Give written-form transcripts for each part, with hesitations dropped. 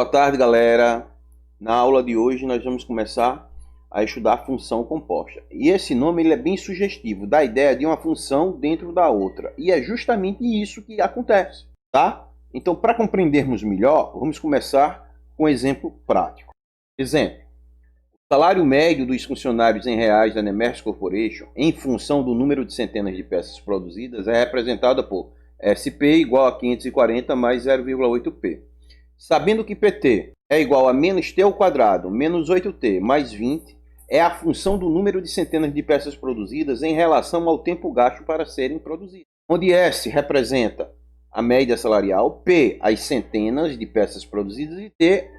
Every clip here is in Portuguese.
Boa tarde, galera. Na aula de hoje nós vamos começar a estudar a função composta. E esse nome ele é bem sugestivo, dá a ideia de uma função dentro da outra. E é justamente isso que acontece, tá? Então, para compreendermos melhor, vamos começar com um exemplo prático. Exemplo: o salário médio dos funcionários em reais da Nemersk Corporation, em função do número de centenas de peças produzidas, é representada por SP igual a 540 mais 0,8P. Sabendo que PT é igual a menos T ao quadrado, menos 8T mais 20, é a função do número de centenas de peças produzidas em relação ao tempo gasto para serem produzidas. Onde S representa a média salarial, P as centenas de peças produzidas e T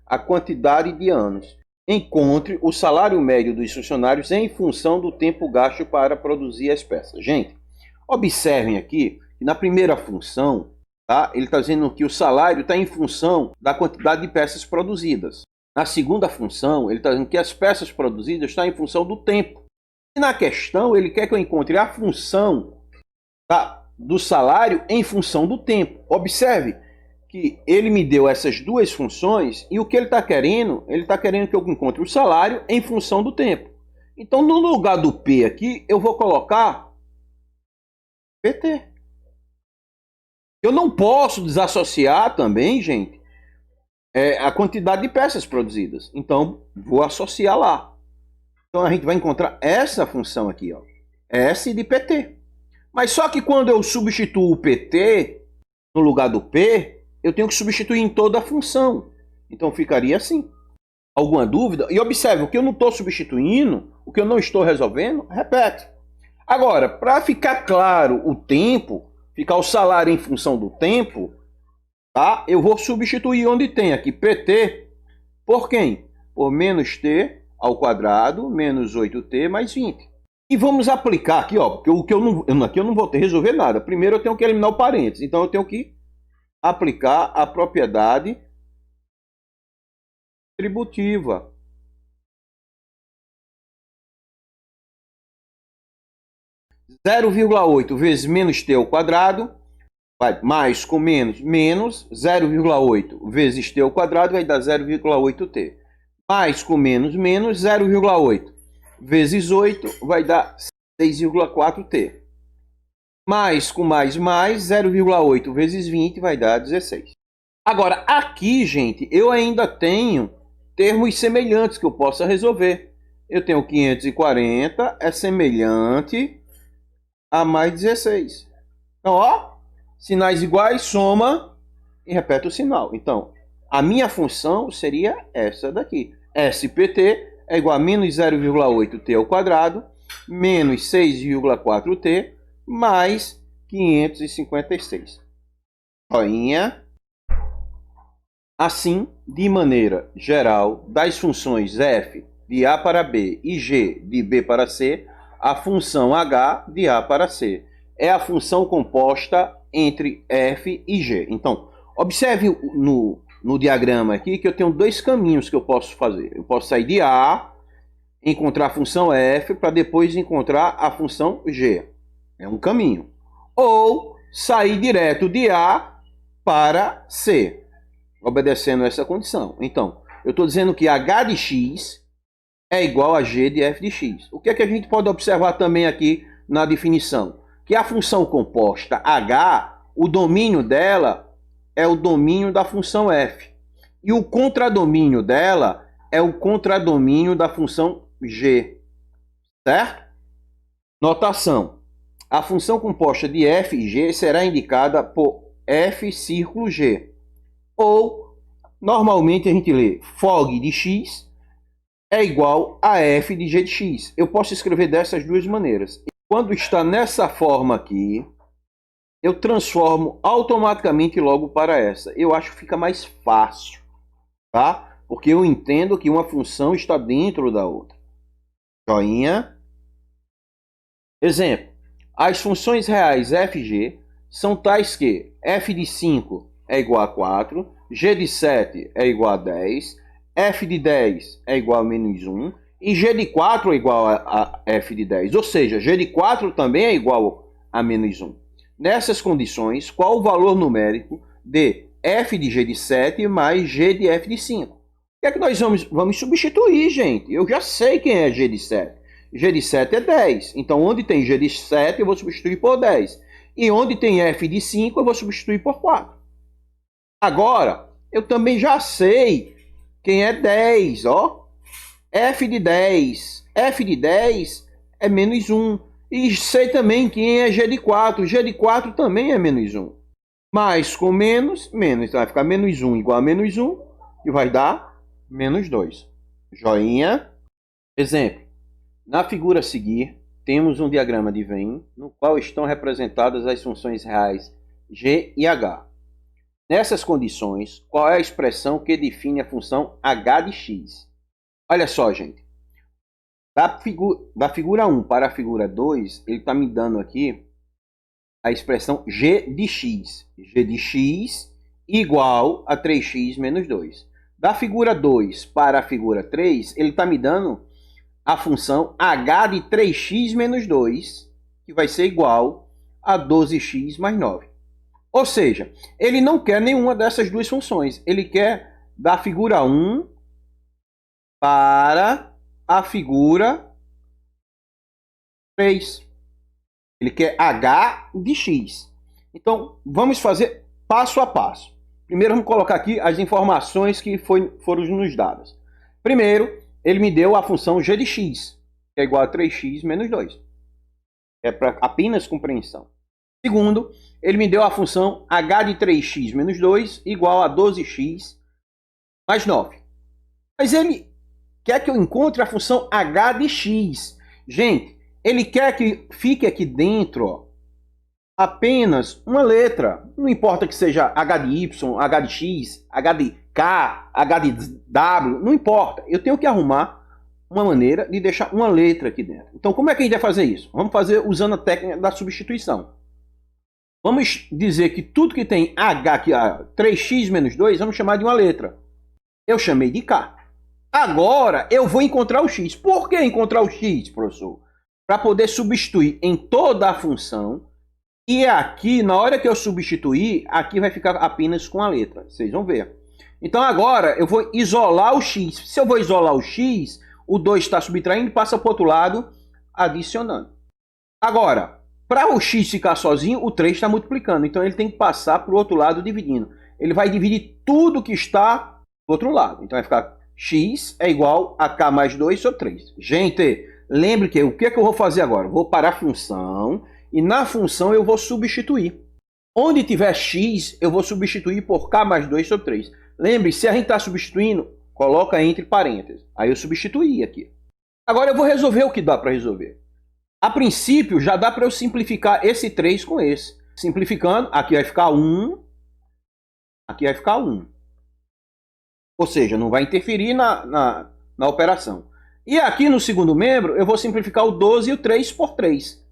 a quantidade de anos. Encontre o salário médio dos funcionários em função do tempo gasto para produzir as peças. Gente, observem aqui que na primeira função, tá, ele está dizendo que o salário está em função da quantidade de peças produzidas. Na segunda função, ele está dizendo que as peças produzidas estão em função do tempo. E na questão, ele quer que eu encontre a função, tá, do salário em função do tempo. Observe que ele me deu essas duas funções e o que ele está querendo que eu encontre o salário em função do tempo. Então, no lugar do P aqui, eu vou colocar PT. Eu não posso desassociar também, gente, a quantidade de peças produzidas. Então, vou associar lá. Então, a gente vai encontrar essa função aqui, ó, S de PT. Mas só que quando eu substituo o PT no lugar do P, eu tenho que substituir em toda a função. Então, ficaria assim. Alguma dúvida? E observe, o que eu não estou substituindo, o que eu não estou resolvendo, repete. Agora, para ficar claro o tempo, ficar o salário em função do tempo, tá? Eu vou substituir onde tem aqui PT por quem? Por menos T ao quadrado menos 8T mais 20. E vamos aplicar aqui, ó, porque aqui eu não vou ter resolver nada. Primeiro eu tenho que eliminar o parênteses, então eu tenho que aplicar a propriedade distributiva. Zero vírgula 8 vezes menos T ao quadrado, vai mais com menos, menos 0,8 vezes T ao quadrado vai dar 0,8T. Mais com menos, menos 0,8 vezes 8 vai dar 6,4T. Mais com mais, 0,8 vezes 20 vai dar 16. Agora, aqui, gente, eu ainda tenho termos semelhantes que eu possa resolver. Eu tenho 540 é semelhante a mais 16. Então, ó, sinais iguais, soma e repete o sinal. Então, a minha função seria essa daqui. SPT é igual a menos 0,8T ao quadrado, menos 6,4T, mais 556. Joinha. Assim, de maneira geral, das funções f de A para B e g de B para C, a função h de A para C é a função composta entre f e g. Então, observe no diagrama aqui que eu tenho dois caminhos que eu posso fazer. Eu posso sair de A, encontrar a função f, para depois encontrar a função g. É um caminho. Ou sair direto de A para C, obedecendo essa condição. Então, eu estou dizendo que h de x é igual a g de f de x. O que é que a gente pode observar também aqui na definição? Que a função composta h, o domínio dela é o domínio da função f. E o contradomínio dela é o contradomínio da função g. Certo? Notação. A função composta de f e g será indicada por f círculo g. Ou, normalmente a gente lê fog de x é igual a f de g de x. Eu posso escrever dessas duas maneiras. Quando está nessa forma aqui, eu transformo automaticamente logo para essa. Eu acho que fica mais fácil, tá? Porque eu entendo que uma função está dentro da outra. Joinha. Exemplo. As funções reais f e g são tais que f de 5 é igual a 4, g de 7 é igual a 10, f de 10 é igual a menos 1 e g de 4 é igual a f de 10. Ou seja, g de 4 também é igual a menos 1. Nessas condições, qual o valor numérico de f de g de 7 mais g de f de 5. O que é que nós vamos substituir, gente? Eu já sei quem é g de 7. G de 7 é 10. Então, onde tem g de 7, eu vou substituir por 10. E onde tem f de 5, eu vou substituir por 4. Agora, eu também já sei quem é 10, ó. F de 10. F de 10 é menos 1. E sei também quem é g de 4. G de 4 também é menos 1. Mais com menos, menos. Então vai ficar menos 1 igual a menos 1. E vai dar menos 2. Joinha. Exemplo. Na figura a seguir, temos um diagrama de Venn, no qual estão representadas as funções reais g e h. Nessas condições, qual é a expressão que define a função h de x? Olha só, gente. Da figura 1 para a figura 2, ele está me dando aqui a expressão g de x. G de x igual a 3x menos 2. Da figura 2 para a figura 3, ele está me dando a função h de 3x menos 2, que vai ser igual a 12x mais 9. Ou seja, ele não quer nenhuma dessas duas funções. Ele quer da figura 1 para a figura 3. Ele quer h de x. Então, vamos fazer passo a passo. Primeiro, vamos colocar aqui as informações que foram nos dadas. Primeiro, ele me deu a função g de x, que é igual a 3x menos 2. É para apenas compreensão. Segundo, ele me deu a função h de 3x menos 2 igual a 12x mais 9. Mas ele quer que eu encontre a função h de x. Gente, ele quer que fique aqui dentro, ó, apenas uma letra. Não importa que seja h de y, h de x, h de k, h de w, não importa. Eu tenho que arrumar uma maneira de deixar uma letra aqui dentro. Então, como é que a gente vai fazer isso? Vamos fazer usando a técnica da substituição. Vamos dizer que tudo que tem h, aqui, 3x menos 2, vamos chamar de uma letra. Eu chamei de k. Agora, eu vou encontrar o x. Por que encontrar o x, professor? Para poder substituir em toda a função. E aqui, na hora que eu substituir, aqui vai ficar apenas com a letra. Vocês vão ver. Então, agora, eu vou isolar o x. Se eu vou isolar o x, o 2 está subtraindo e passa para o outro lado, adicionando. Agora, para o x ficar sozinho, o 3 está multiplicando. Então, ele tem que passar para o outro lado dividindo. Ele vai dividir tudo que está do outro lado. Então, vai ficar x é igual a k mais 2 sobre 3. Gente, lembre que o que é que eu vou fazer agora? Eu vou parar a função e na função eu vou substituir. Onde tiver x, eu vou substituir por k mais 2 sobre 3. Lembre, se a gente está substituindo, coloca entre parênteses. Aí eu substituí aqui. Agora eu vou resolver o que dá para resolver. A princípio, já dá para eu simplificar esse 3 com esse. Simplificando, aqui vai ficar 1. Aqui vai ficar 1. Ou seja, não vai interferir na operação. E aqui no segundo membro, eu vou simplificar o 12 e o 3 por 3.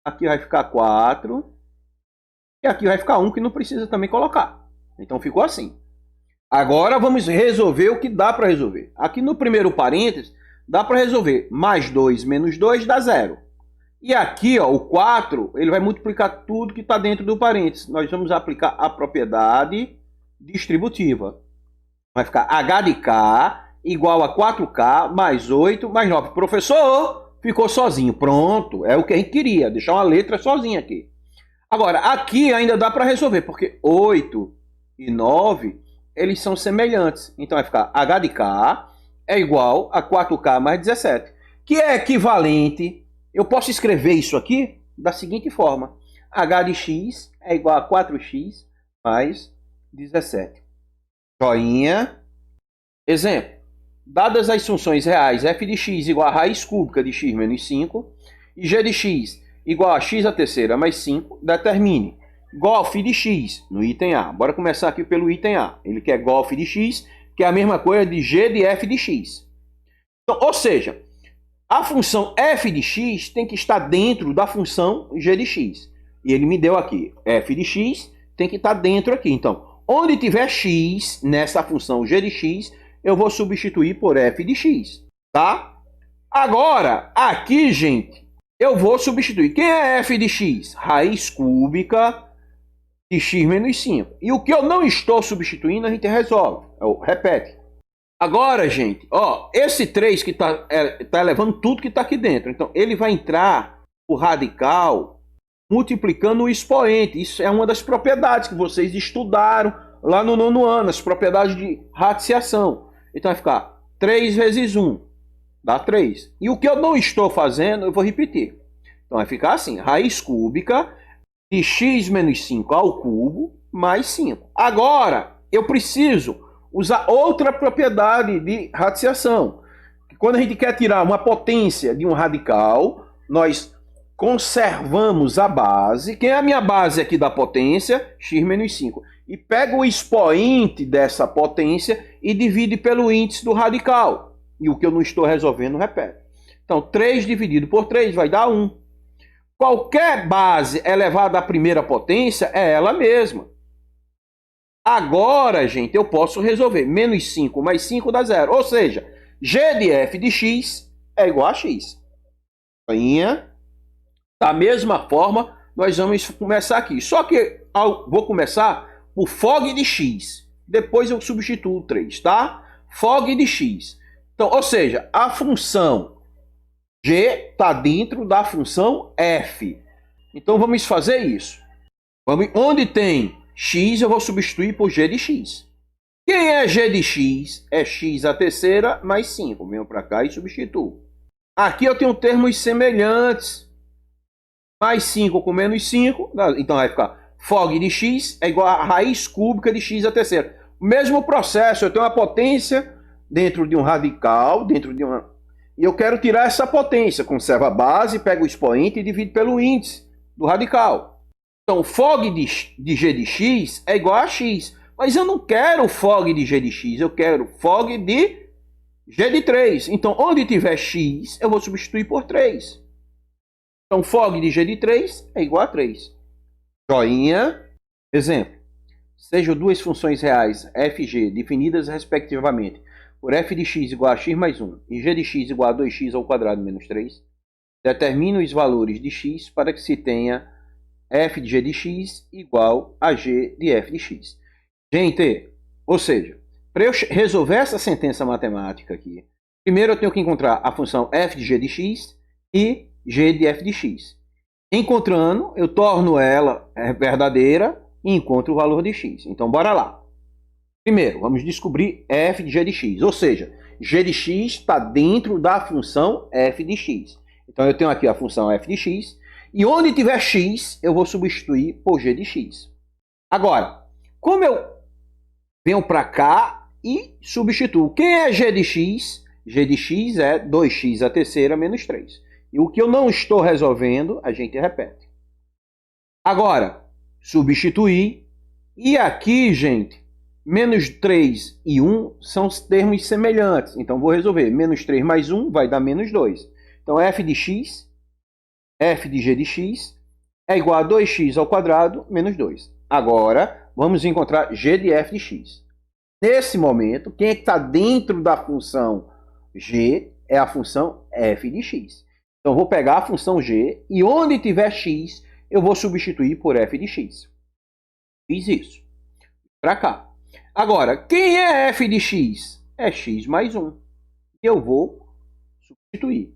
Aqui vai ficar 4. E aqui vai ficar 1, que não precisa também colocar. Então ficou assim. Agora vamos resolver o que dá para resolver. Aqui no primeiro parênteses, dá para resolver. Mais 2 menos 2 dá 0. E aqui, ó, o 4, ele vai multiplicar tudo que está dentro do parênteses. Nós vamos aplicar a propriedade distributiva. Vai ficar h de k igual a 4k mais 8 mais 9. Professor, ficou sozinho. Pronto, é o que a gente queria. Deixar uma letra sozinha aqui. Agora, aqui ainda dá para resolver, porque 8 e 9, eles são semelhantes. Então vai ficar h de k é igual a 4k mais 17, que é equivalente. Eu posso escrever isso aqui da seguinte forma. H de x é igual a 4x mais 17. Joinha. Exemplo. Dadas as funções reais f de x igual a raiz cúbica de x menos 5 e g de x igual a x à terceira mais 5, determine golf de x no item A. Bora começar aqui pelo item A. Ele quer golf de x, que é a mesma coisa de g de f de x. Então, ou seja, a função f de x tem que estar dentro da função g de x. E ele me deu aqui, f de x tem que estar dentro aqui. Então, onde tiver x nessa função g de x, eu vou substituir por f de x, tá? Agora, aqui, gente, eu vou substituir. Quem é f de x? Raiz cúbica de x menos 5. E o que eu não estou substituindo, a gente resolve. Repete. Agora, gente, ó, esse 3 que tá elevando tudo que está aqui dentro. Então, ele vai entrar o radical multiplicando o expoente. Isso é uma das propriedades que vocês estudaram lá no 9º ano, as propriedades de radiciação. Então, vai ficar 3 vezes 1, dá 3. E o que eu não estou fazendo, eu vou repetir. Então, vai ficar assim, raiz cúbica de x menos 5 ao cubo mais 5. Agora, eu preciso usar outra propriedade de radiciação. Quando a gente quer tirar uma potência de um radical, nós conservamos a base. Quem é a minha base aqui da potência? X menos 5. E pega o expoente dessa potência e divide pelo índice do radical. E o que eu não estou resolvendo, repete. Então, 3 dividido por 3 vai dar 1. Qualquer base elevada à primeira potência é ela mesma. Agora, gente, eu posso resolver. Menos 5 mais 5 dá 0. Ou seja, g de f de x é igual a x. Da mesma forma, nós vamos começar aqui. Só que vou começar por fog de x. Depois eu substituo 3, tá? Fog de x. Então, ou seja, a função g está dentro da função f. Então, vamos fazer isso. Onde tem x, eu vou substituir por g de x. Quem é g de x? É x à terceira mais 5. Venho para cá e substituo. Aqui eu tenho termos semelhantes. Mais 5 com menos 5. Então vai ficar fog de x é igual a raiz cúbica de x à terceira. O mesmo processo, eu tenho uma potência dentro de um radical, e eu quero tirar essa potência. Conservo a base, pego o expoente e divido pelo índice do radical. Então, fog de g de x é igual a x. Mas eu não quero fog de g de x, eu quero fog de g de 3. Então, onde tiver x, eu vou substituir por 3. Então, fog de g de 3 é igual a 3. Joinha. Exemplo. Sejam duas funções reais f e g definidas respectivamente por f de x igual a x mais 1 e g de x igual a 2x ao quadrado menos 3. Determine os valores de x para que se tenha f de g de x igual a g de f de x. Gente, ou seja, para eu resolver essa sentença matemática aqui, primeiro eu tenho que encontrar a função f de g de x e g de f de x. Encontrando, eu torno ela verdadeira e encontro o valor de x. Então, bora lá. Primeiro, vamos descobrir f de g de x. Ou seja, g de x está dentro da função f de x. Então, eu tenho aqui a função f de x. E onde tiver x, eu vou substituir por g de x. Agora, como eu venho para cá e substituo. Quem é g de x? G de x é 2x à terceira menos 3. E o que eu não estou resolvendo, a gente repete. Agora, substituir. E aqui, gente, menos 3 e 1 são termos semelhantes. Então, vou resolver. Menos 3 mais 1 vai dar menos 2. Então, f de x, f de g de x, é igual a 2x ao quadrado menos 2. Agora, vamos encontrar g de f de x. Nesse momento, quem é que está dentro da função g é a função f de x. Então, vou pegar a função g e onde tiver x, eu vou substituir por f de x. Fiz isso. Para cá. Agora, quem é f de x? É x mais 1. E eu vou substituir.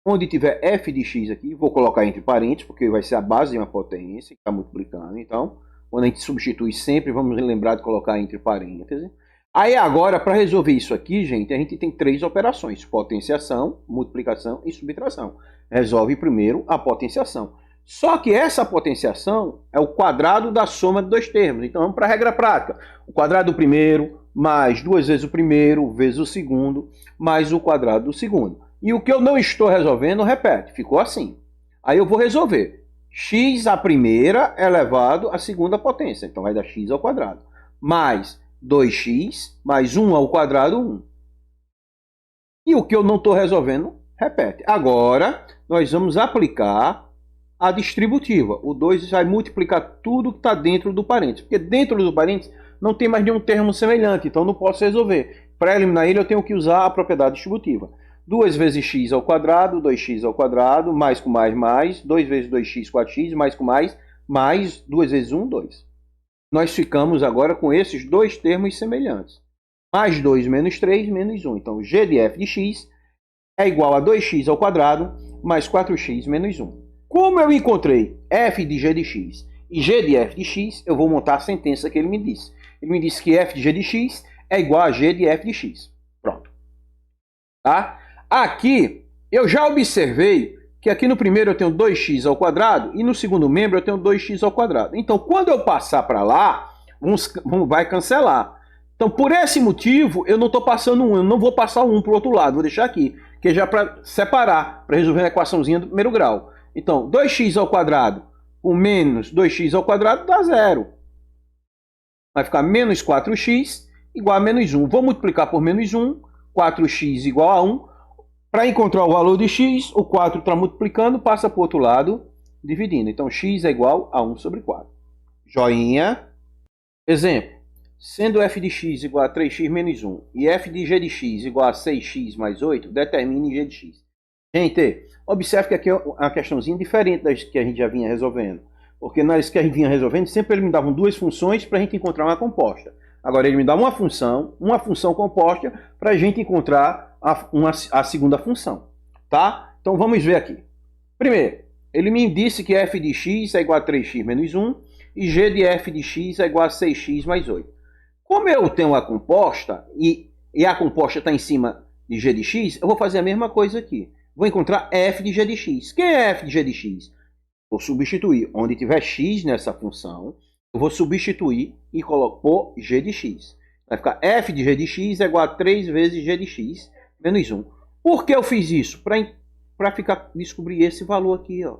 Onde tiver f de x aqui, vou colocar entre parênteses, porque vai ser a base de uma potência que está multiplicando. Então, quando a gente substitui sempre, vamos lembrar de colocar entre parênteses. Aí agora, para resolver isso aqui, gente, a gente tem 3 operações. Potenciação, multiplicação e subtração. Resolve primeiro a potenciação. Só que essa potenciação é o quadrado da soma de 2 termos. Então, vamos para a regra prática. O quadrado do primeiro, mais 2 vezes o primeiro, vezes o segundo, mais o quadrado do segundo. E o que eu não estou resolvendo, repete, ficou assim. Aí eu vou resolver. X à primeira elevado à segunda potência. Então, vai dar x ao quadrado. Mais 2x mais 1 ao quadrado, 1. E o que eu não estou resolvendo, repete. Agora, nós vamos aplicar a distributiva. O 2 vai multiplicar tudo que está dentro do parênteses. Porque dentro do parênteses não tem mais nenhum termo semelhante, então não posso resolver. Para eliminar ele, eu tenho que usar a propriedade distributiva. 2 vezes x ao quadrado, 2x ao quadrado, mais com mais, 2 vezes 2x, 4x, mais com mais 2 vezes 1, 2. nós ficamos agora com esses dois termos semelhantes. Mais 2 menos 3 menos 1. Então, g de f de x é igual a 2x ao quadrado mais 4x menos 1. Como eu encontrei f de g de x e g de f de x, eu vou montar a sentença que ele me disse. Ele me disse que f de g de x é igual a g de f de x. Pronto. Tá? Aqui, eu já observei que aqui no primeiro eu tenho 2x ao quadrado e no segundo membro eu tenho 2x ao quadrado. Então, quando eu passar para lá, vai cancelar. Então, por esse motivo, eu não estou passando 1, eu não vou passar o 1 para o outro lado, vou deixar aqui, que é já para separar, para resolver a equaçãozinha do primeiro grau. Então, 2x ao quadrado com menos 2x ao quadrado dá 0. Vai ficar menos 4x igual a menos 1. Vou multiplicar por menos 1, 4x igual a 1. Para encontrar o valor de x, o 4 está multiplicando, passa para o outro lado, dividindo. Então, x é igual a 1 sobre 4. Joinha. Exemplo. Sendo f de x igual a 3x menos 1 e f de g de x igual a 6x mais 8, determine g de x. Gente, observe que aqui é uma questãozinha diferente das que a gente já vinha resolvendo. Porque nas que a gente vinha resolvendo, sempre ele me dava duas funções para a gente encontrar uma composta. Agora ele me dá uma função composta para a gente encontrar a segunda função. Tá? Então vamos ver aqui. Primeiro, ele me disse que f de x é igual a 3x menos 1 e g de f de x é igual a 6x mais 8. Como eu tenho a composta e a composta está em cima de g de x, eu vou fazer a mesma coisa aqui. Vou encontrar f de g de x. Quem é f de g de x? Vou substituir. Onde tiver x nessa função, eu vou substituir e coloco por g de x. Vai ficar f de g de x é igual a 3 vezes g de x menos 1. Por que eu fiz isso? Para descobrir esse valor aqui. Ó.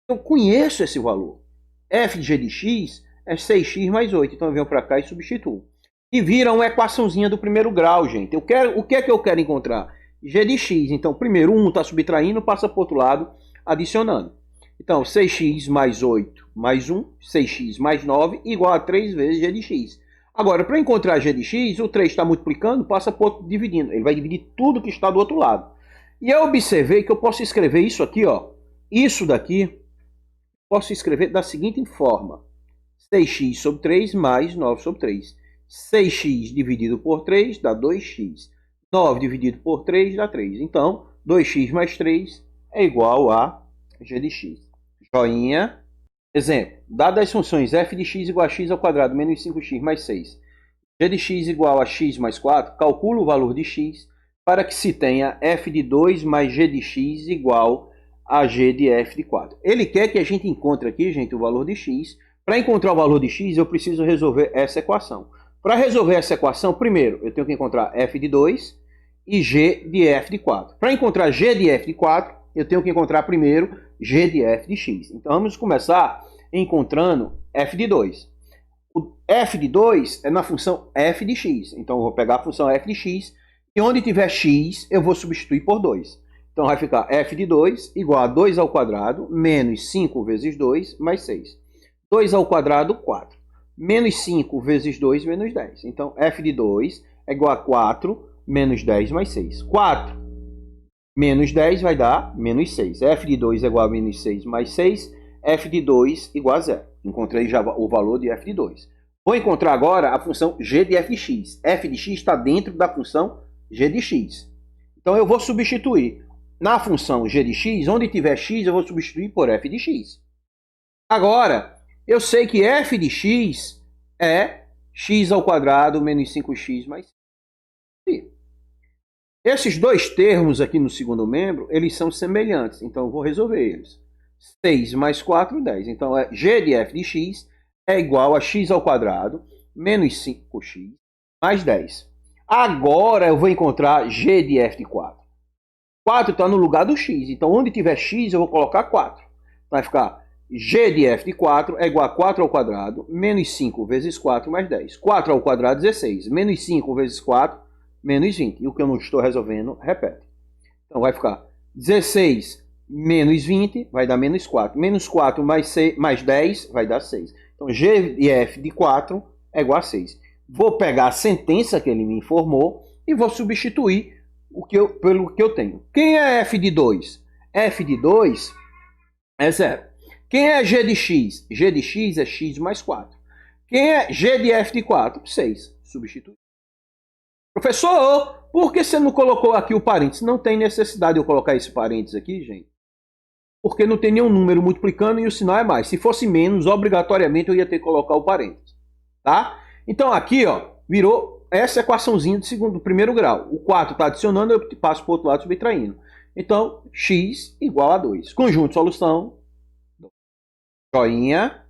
Eu conheço esse valor. F de g de x é 6x mais 8. Então eu venho para cá e substituo. E vira uma equaçãozinha do primeiro grau, gente. O que é que eu quero encontrar? G de x. Então, primeiro 1 está subtraindo, passa para o outro lado, adicionando. Então, 6x mais 8 mais 1, 6x mais 9, igual a 3 vezes g de x. Agora, para encontrar g de x, o 3 está multiplicando, passa para o outro dividindo. Ele vai dividir tudo que está do outro lado. E eu observei que eu posso escrever isso aqui, ó. Isso daqui, posso escrever da seguinte forma. 6x sobre 3 mais 9 sobre 3. 6x dividido por 3 dá 2x. 9 dividido por 3 dá 3. Então, 2x mais 3 é igual a g de x. Joinha. Exemplo. Dadas as funções f de x igual a x ao quadrado menos 5x mais 6. G de x igual a x mais 4. Calcula o valor de x para que se tenha f de 2 mais g de x igual a g de f de 4. Ele quer que a gente encontre aqui, gente, o valor de x. Para encontrar o valor de x, eu preciso resolver essa equação. Para resolver essa equação, primeiro, eu tenho que encontrar f de 2 e g de f de 4. Para encontrar g de f de 4, eu tenho que encontrar primeiro g de f de x. Então, vamos começar encontrando f de 2. O f de 2 é na função f de x. Então, eu vou pegar a função f de x e onde tiver x, eu vou substituir por 2. Então, vai ficar f de 2 igual a 2 ao quadrado menos 5 vezes 2 mais 6. 2 ao quadrado, 4. Menos 5 vezes 2, menos 10. Então, f de 2 é igual a 4 menos 10 mais 6. 4 menos 10 vai dar menos 6. F de 2 é igual a menos 6 mais 6. F de 2 igual a 0. Encontrei já o valor de f de 2. Vou encontrar agora a função g de f de x. F de x está dentro da função g de x. Então, eu vou substituir. Na função g de x, onde tiver x, eu vou substituir por f de x. Agora, eu sei que f de x é x ao quadrado menos 5x mais 6. Esses dois termos aqui no segundo membro, eles são semelhantes. Então, eu vou resolver eles. 6 mais 4, 10. Então, g de f de x é igual a x ao quadrado menos 5x mais 10. Agora, eu vou encontrar g de f de 4. 4 está no lugar do x. Então, onde tiver x, eu vou colocar 4. Vai ficar g de f de 4 é igual a 4 ao quadrado menos 5 vezes 4 mais 10. 4 ao quadrado, 16. Menos 5 vezes 4, menos 20. E o que eu não estou resolvendo, repete. Então, vai ficar 16 menos 20, vai dar menos 4. Menos 4 mais 10, vai dar 6. Então, g de f de 4 é igual a 6. Vou pegar a sentença que ele me informou e vou substituir pelo que eu tenho. Quem é f de 2? F de 2 é 0. Quem é g de x? G de x é x mais 4. Quem é G de F de 4? 6. Substituir. Professor, por que você não colocou aqui o parênteses? Não tem necessidade de eu colocar esse parênteses aqui, gente. Porque não tem nenhum número multiplicando e o sinal é mais. Se fosse menos, obrigatoriamente eu ia ter que colocar o parênteses. Tá? Então aqui, ó, virou essa equaçãozinha do primeiro grau. O 4 está adicionando, eu passo para o outro lado subtraindo. Então, x igual a 2. Conjunto, solução. Joinha.